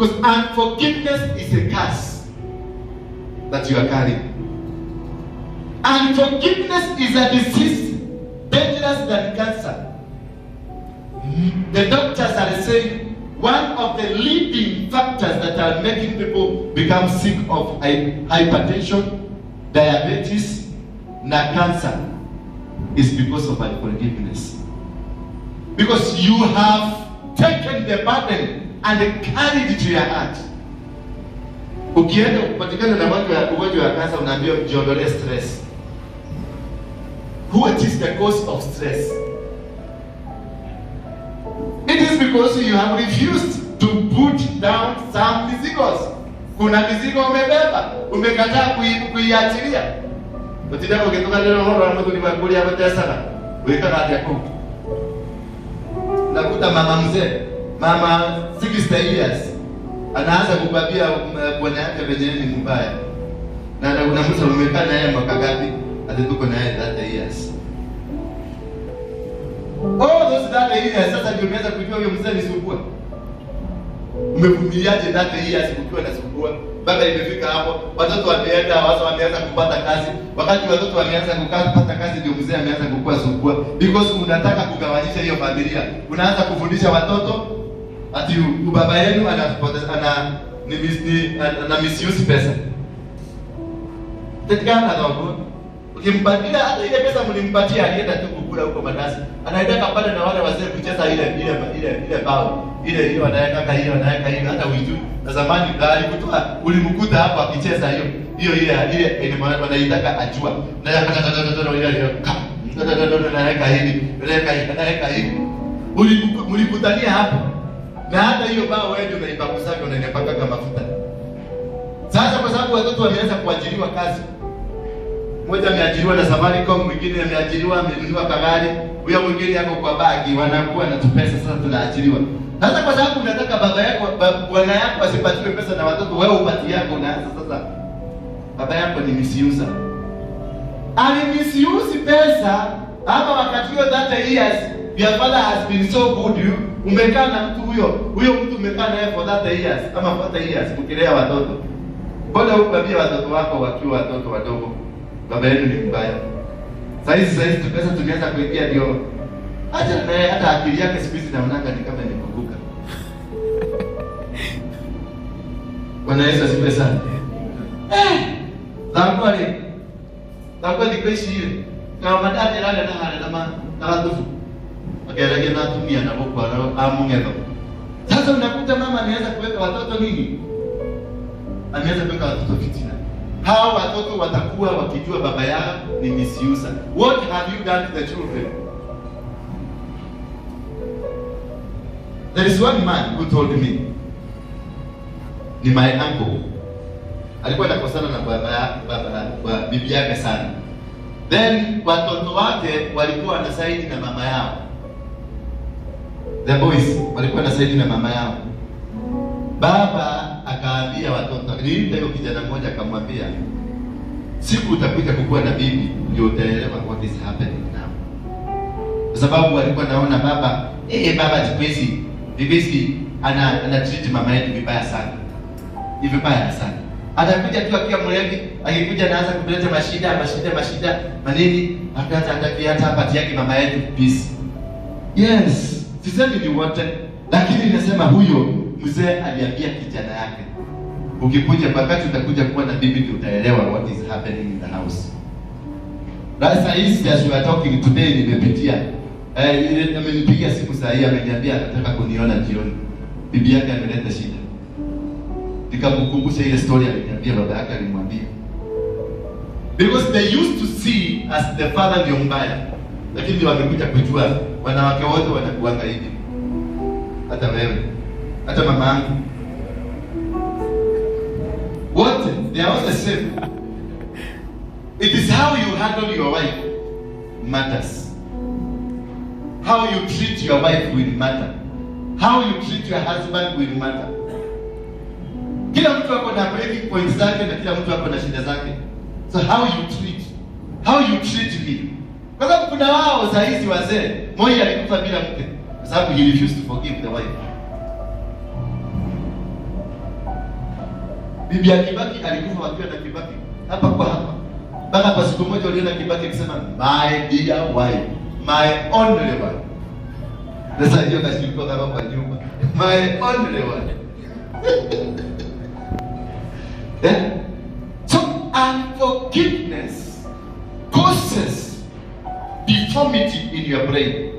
Because unforgiveness is a curse that you are carrying. Unforgiveness is a disease dangerous than cancer. The doctors are saying one of the leading factors that are making people become sick of hypertension, diabetes, and cancer is because of unforgiveness. Because you have taken the burden and carried it to your heart. Ukienda kupatikana na ugonjwa wa kansa, unaambiwa jiondolee stress. What is the cause of stress? It is because you have refused to put down some mizigos. Kuna mizigo umebeba, umekataa kuiachilia. Utidako kitoka leo horo mtu ni bakuli hapo sana. Weka hati yako. Nakuta mama mzee, mama 60 years. Anaanza kukwambia bwana yake venye ni mbaya. Na unamuuliza umekaa naye mwaka gapi? Ati tuko naye 30 years. Oh, those 30 years sasa ndio umeanza kujua huyo mzee ni sumbua. Umevumiliaje 30 years ukiwa na sumbua? Baba imefika hapo, watoto wameenda, watu wameanza kupata kazi. Wakati watoto wameanza kupata kazi ndio mzee ameanza kukua sumbua. Because unataka kugawanyisha hiyo familia. Unaanza kufundisha watoto ati baba yenu ana misuse pesa. Tetikana ndogo. Ukimpatia hata ile pesa mlimpatia alienda tu kukula huko madasi. Anaenda kapanda na wale wazee kucheza ile bao. Ile wanaweka hiyo hata uijui. Na zamani alikutoa ulimkuta hapo akicheza hiyo ile wanaitaka ajua. Na anaweka hivi. Ulikutania hapo. Na hata hiyo bao wewe unaipakusaka unanipaka kama mafuta. Sasa kwa sababu watoto wameanza kuajiriwa kazi. Mmoja ameajiriwa na Safaricom, mwingine ameajiriwa amenunua kagari, huyo mwingine yako kwa bagi, wanakuwa na tupesa sasa tunaajiriwa. Sasa kwa sababu unataka baba yako, bwana yako asipatiwe pesa na watoto, wewe upati yako unaanza sasa. Baba yako ni misuse. Misuse pesa hapa wakati hiyo 30 years, your father has been so good, umekaa na mtu huyo mtu umekaa naye for 30 years ama 40 years ukilea watoto. Mbona ukabia watoto wako wakiwa watoto wadogo? Baba yenu ni mbaya. Sasa pesa tumeanza kuingia ndio. Acha naye hata akili yake siku hizi naonanga ni kama nimepunguka. Bwana Yesu asifiwe sana. Nakuwa ni kweli ile. Kama madada yale na hali na watoto. Akaelekea na tumia na boko amungezo. Sasa unakuta mama anaanza kuweka watoto nini? Anaanza kuweka watoto fitina. Hao watoto watakuwa wakijua baba yao ni misuse. What have you done to the children? There is one man who told me, ni my uncle. Alikuwa anakosana na baba bibi yake sana. Then watoto wake walikuwa wanasaidi na mama yao. The boys walikuwa wanasaidi na mama yao. Baba akaambia watoto, niliita hiyo kijana mmoja akamwambia, siku utakuja kukua na bibi ndio utaelewa what is happening now. Kwa sababu walikuwa naona baba bibi ana treat mama yetu vibaya sana. Hivi vibaya sana. Atakuja tu akiwa mlevi, akikuja anaanza kuleta mashida, manini, akaanza atakia hata hapa yake mama yetu peace. Yes, sisemi ni wote, lakini ninasema huyo mzee aliambia kijana yake, ukikuja wakati utakuja kuwa na bibi ndio utaelewa what is happening in the house. Sasa hizi as we are talking today nimepitia amenipigia simu saa hii ameniambia anataka kuniona jioni. Bibi yake ameleta shida. Nikamkumbusha ile story aliniambia baba yake alimwambia. Because they used to see as the father ndio mbaya. Lakini wamekuja kujua wanawake wote wanakuanga hivi. Hata wewe, hata mama yangu. What? They are all the same. It is how you handle your wife matters. How you treat your wife will matter. How you treat your husband will matter. Kila mtu ako na breaking points zake na kila mtu ako na shida zake. So how you treat me. Kwa sababu kuna wao saa hizi wazee, mmoja alikufa bila mke kwa sababu he refused to forgive the wife. Bibi ya Kibaki alikufa wakiwa na Kibaki hapa kwa hapa. Mpaka kwa siku moja waliona Kibaki akisema my dear wife, my only one. Sasa hiyo kashirika kama kwa nyumba. My only one. So unforgiveness causes deformity in your brain.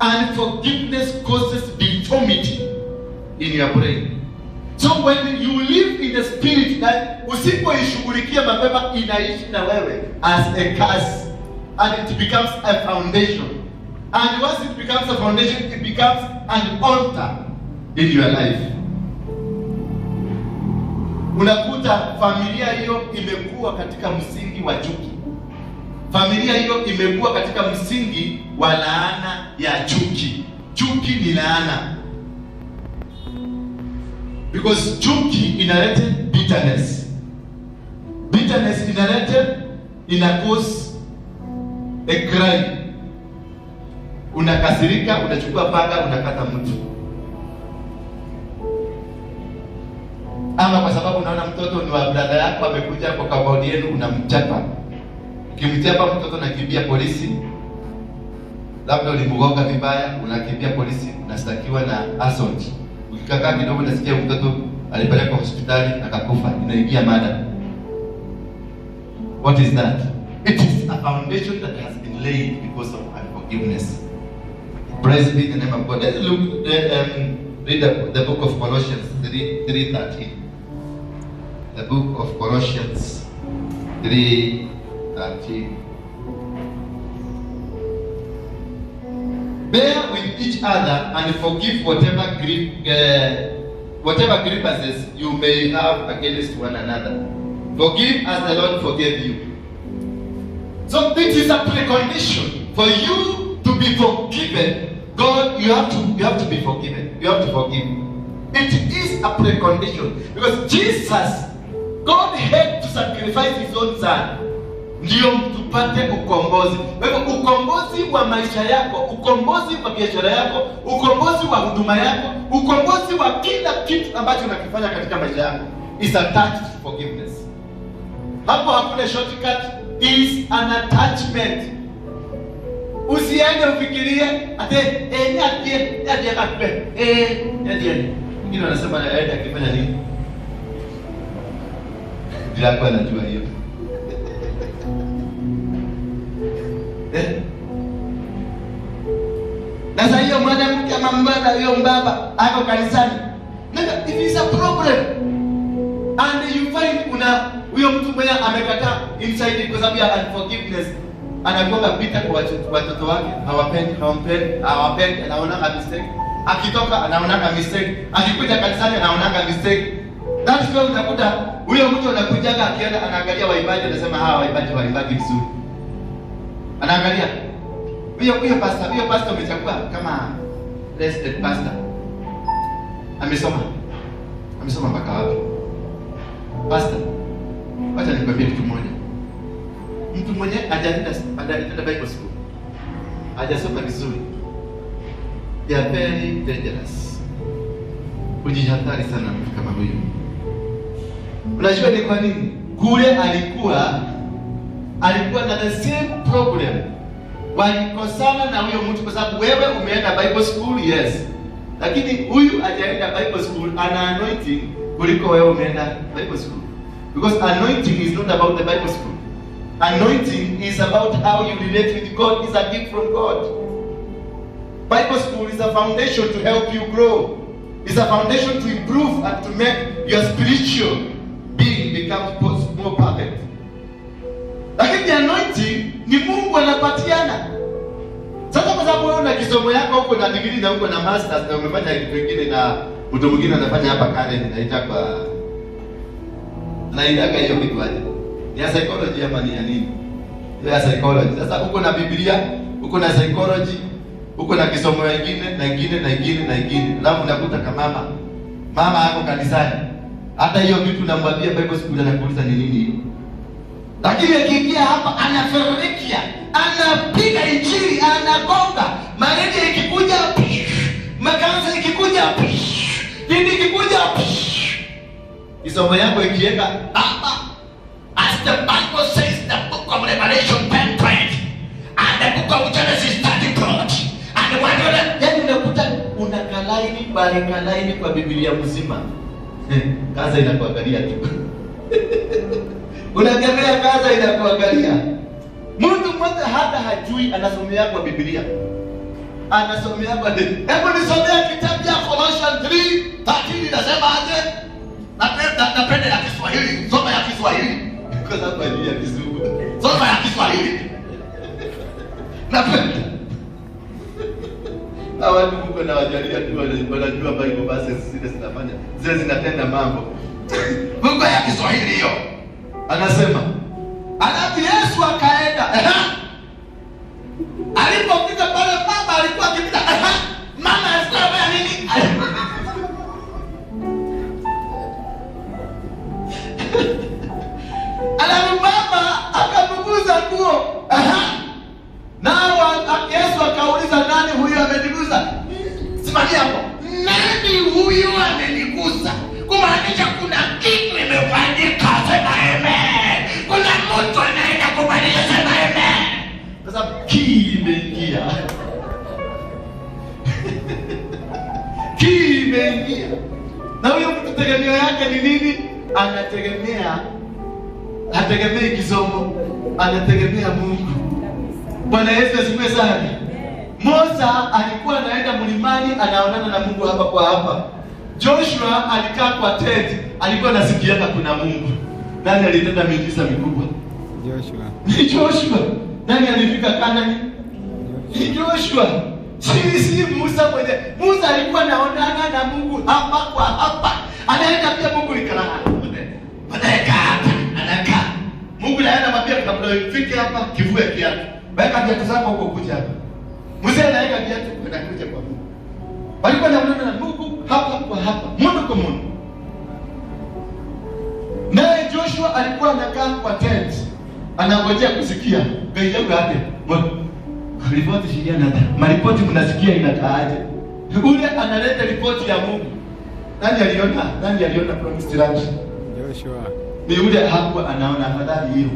Unforgiveness causes deformity in your brain. So when you live in the spirit, that usipoishughulikia mapema inaishi na wewe as a curse, and it becomes a foundation. And once it becomes a foundation, it becomes an altar in your life. Unakuta familia hiyo imekuwa katika msingi wa chuki. Familia hiyo imekuwa katika msingi wa laana ya chuki. Chuki ni laana. Because chuki inaleta bitterness. Bitterness ina cause a crime. Unakasirika, unachukua panga, unakata mtu. Ama kwa sababu unaona mtoto ni wa brother yako amekuja kwa kaboni yenu, unamchapa. Ukimchapa mtoto unakimbia polisi. Labda ulimgonga vibaya, unakimbia polisi, unastakiwa na assault. Ukikaa kidogo unasikia mtoto alipelekwa hospitali akakufa, inaingia mada. What is that? It is a foundation that has been laid because of unforgiveness. Praise be the name of God. Let's look read the book of Colossians 3:13. The book of Colossians 3:13. Bear with each other and forgive whatever grievances you may have against one another. Forgive as the Lord forgave you. So this is a precondition for you to be forgiven. God, you have to be forgiven. You have to forgive. It is a precondition because Jesus, God had to sacrifice his own son ndio tupate ukombozi. Kwa hivyo ukombozi wa maisha yako, ukombozi wa biashara yako, ukombozi wa huduma yako, ukombozi wa kila kitu ambacho unakifanya katika maisha yako is attached to forgiveness. Hapo hakuna shortcut, is an attachment. Usiende ufikirie ate ngine wanasema aende akifanya nini? Bila kwa anajua hiyo. Sasa hiyo mwanamke ama mbaba hiyo mbaba ako kanisani. It is a problem. And you find huyo mtu mwenye amekataa inside kwa sababu ya unforgiveness. Anakuwa pita kwa watoto wake, hawapendi, anaona mistake. Akitoka anaona mistake, akikuja kanisani anaona mistake. That's why unakuta huyo mtu anakujaga akienda anaangalia waimbaji, anasema hawa waimbaji vizuri. Anaangalia huyo pastor umechagua kama blessed pastor. Amesoma mpaka wapi? Pastor, wacha nikwambie kitu moja. Mtu mwenye hajaenda Bible school, hajasoma vizuri, they are very dangerous. Ujihatari sana mtu kama huyo. Unajua ni kwa nini? Kule alikuwa na the same problem. Walikosana na huyo mtu kwa sababu wewe umeenda Bible school, yes. Lakini huyu hajaenda Bible school, ana anointing kuliko wewe umeenda Bible school. Because anointing is not about the Bible school. Anointing is about how you relate with God. It's a gift from God. Bible school is a foundation to help you grow. It's a foundation to improve and to make your spiritual being become more perfect. Lakini anointing ni Mungu anapatiana. Sasa kwa sababu wewe una kisomo yako huko na degree na huko na masters na umefanya kitu kingine na mtu mwingine anafanya hapa kale naitaka hiyo kitu aje. Ni ya psychology ama ni ya nini? Ya psychology. Sasa uko na Biblia, uko na psychology, uko na kisomo kingine. Alafu unakuta kama mama yako kanisani. Hata hiyo vitu namwambia Bible school anakuuliza ni nini? Lakini akiingia hapa anaferekia, anapiga injili, anagonga. Maredio ikikuja, makanisa ikikuja, dini ikikuja, Isomo yako ikiweka hapa, as the Bible says, the book of Revelation 10:20 and the book of Genesis 30:20 and whatever, yani unakuta unakalaini kwa Biblia mzima. Kaza inakuangalia tu. Unaangalia kaza inakuangalia. Mtu mmoja hata hajui anasomea kwa Biblia. Anasomea kwa Biblia. Hebu nisomea kitabu ya Colossians 3:13 inasema aje? Napenda ya Kiswahili. Soma ya Kiswahili. Kwa sababu ya Kizungu. Soma ya Kiswahili. Napenda. Hawa ndugu kuna wajalia tu wanajua Bible verses zile zinafanya. Zile zinatenda mambo. Mungu ya Kiswahili hiyo. Anasema, alafu Yesu akaenda. Alipofika pale baba alikuwa akipita. Mama alikuwa anafanya nini? Alafu baba akamguza nguo. Nao Yesu akauliza, nani huyu ameniguza? Simamia hapo. Nani huyu ameniguza? Kumaanisha kuna kitu imefanyika. Sema amen. Kuna mtu anaenda kubadilisha. Sema amen. Sasa kii imeingia. Kii imeingia. Na huyo mtu tegemeo yake ni nini? Hategemei kisomo, anategemea Mungu. Bwana Yesu asifiwe sana. Musa alikuwa anaenda mlimani, anaonana na Mungu hapa kwa hapa. Joshua alikaa kwa tent, alikuwa anasikia kuna Mungu. Nani alitenda miujiza mikubwa? Joshua. Nani alifika Kanaani? Joshua. Si Musa mwenye. Musa alikuwa anaonana na Mungu hapa kwa hapa. Anaenda pia Mungu likalaa. Anakaa. Mungu anaenda mapia kabla ufike hapa, kivue kiatu. Weka viatu zako huko kuja hapa. Musa anaweka viatu anakuja kwa Mungu. Walikuwa wanaonana na Mungu hapa kwa hapa, Mungu kwa Mungu. Naye Joshua alikuwa anakaa kwa tent, anangojea kusikia bei yake yake. Ripoti shiriana hata. Maripoti mnasikia inakaaje? Ule analeta ripoti ya Mungu. Nani aliona promised land? Joshua. Ni ule hapo anaona afadhali hiyo.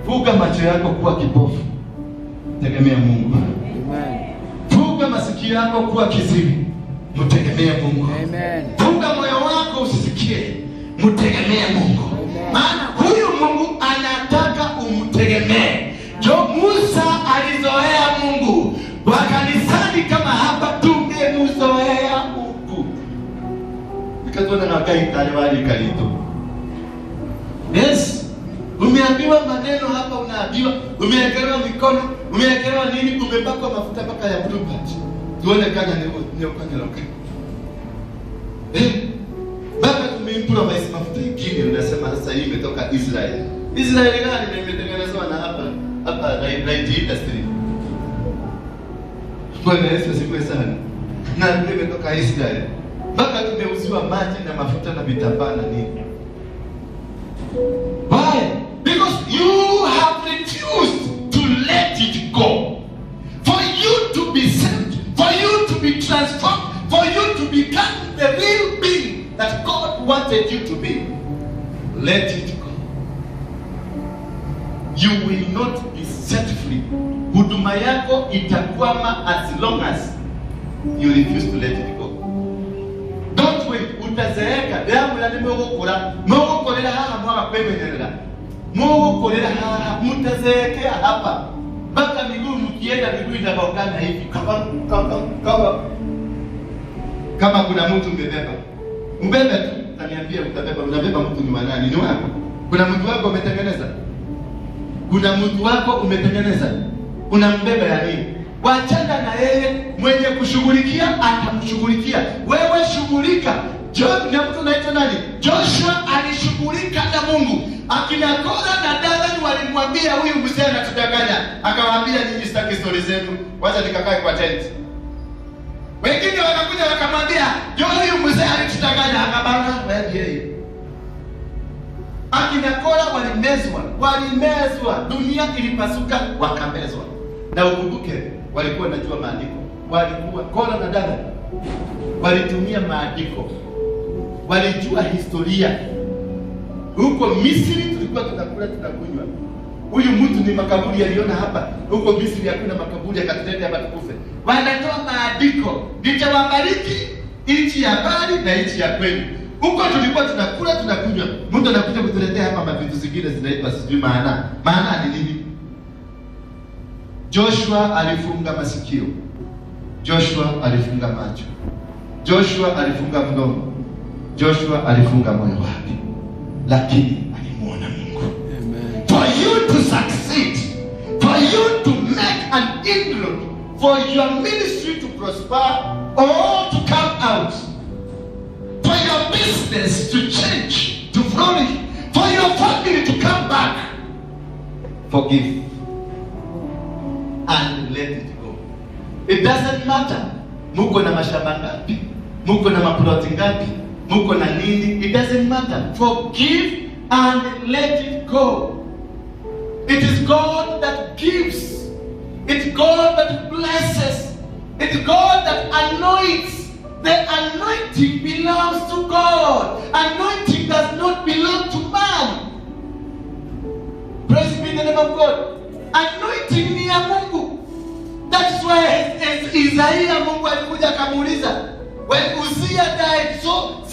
Fuga macho yako kuwa kipofu. Tegemea Mungu. Amen. Fuga masikio yako kuwa kiziwi. Mtegemea Mungu. Amen. Fuga moyo wako usisikie. Mtegemea Mungu. Maana huyu Mungu anataka umtegemee. Musa alizoea Mungu. Wakanisani kama hapa tungemzoea Mungu. Nikazona na kai talewali kalito. Yes. Umeambiwa maneno hapa, unaambiwa, umeekelewa mikono, umeekelewa nini, umepakwa mafuta mpaka ya blue patch. Tuone kanya ni ukanyaloka. Baba tumeimpura maisi mafuta ingine, unasema sasa hii imetoka Israeli. Israeli gani imetengenezwa na hapa right industry. Bwana Yesu asifiwe sana. Na ndio imetoka Israeli. Baba tumeuziwa maji na mafuta na vitambaa na nini. Why? Because you have refused to let it go. For you to be saved, for you to be transformed, for you to become the real being that God wanted you to be, let it go. You will not be set free. Huduma yako itakwama as long as you refuse to let it go. Don't wait. Utazeeka. Damu ya nimegokora. Mogokorera haha mwaka kwemerera. Mogokorera haha mutazeekea hapa. Baka miguu mkienda miguu inabogana hivi. Kama kuna mtu mbebeba. Mbebe tu. Taniambia utabeba. Unabeba mtu ni wanani? Ni wako. Kuna mtu wako umetengeneza? Kuna mtu wako umetengeneza? Unambeba ya nini? Wachana na yeye, mwenye kushughulikia atamshughulikia. Wewe shughulika. Na mtu anaitwa nani? Joshua alishughulika na Mungu. Akina Kora na Dathan walimwambia huyu mzee anatudanganya. Akawaambia nyinyi sitaki story zenu. Wacha nikakae kwa tent. Wengine wakakuja wakamwambia, "Jo, huyu mzee alitudanganya." Akabana, wewe. Akina Kora walimezwa. Dunia ilipasuka, wakamezwa. Na ukumbuke walikuwa wanajua maandiko. Walikuwa Kora na Dathan walitumia maandiko. walijua historia. Huko Misri tulikuwa tunakula tunakunywa. Huyu mtu ni makaburi aliona hapa. Huko Misri hakuna makaburi, akatuleta hapa tukufe. Wanatoa maandiko, nitawabariki nchi ya mbali na nchi ya kwenu. Huko tulikuwa tunakula tunakunywa. Mtu anakuja kutuletea hapa mavitu zingine zinaitwa sijui maana. Maana ni nini? Joshua alifunga masikio. Joshua alifunga macho. Joshua alifunga mdomo. Joshua alifunga moyo wake. Lakini alimuona Mungu. Amen. For you to succeed, for you to make an inroad, for your ministry to prosper or to come out, for your business to change, to flourish, for your family to come back, forgive and let it go. It doesn't matter muko na mashamba ngapi, muko na maploti ngapi, muko na nini, it doesn't matter. Forgive and let it go. It is God that gives. It's God that blesses. It's God that anoints. The anointing belongs to God. Anointing does not belong to man. Praise be the name of God. Anointing ni ya Mungu. That's why Isaiah Mungu alikuja akamuuliza, when Uzziah died, so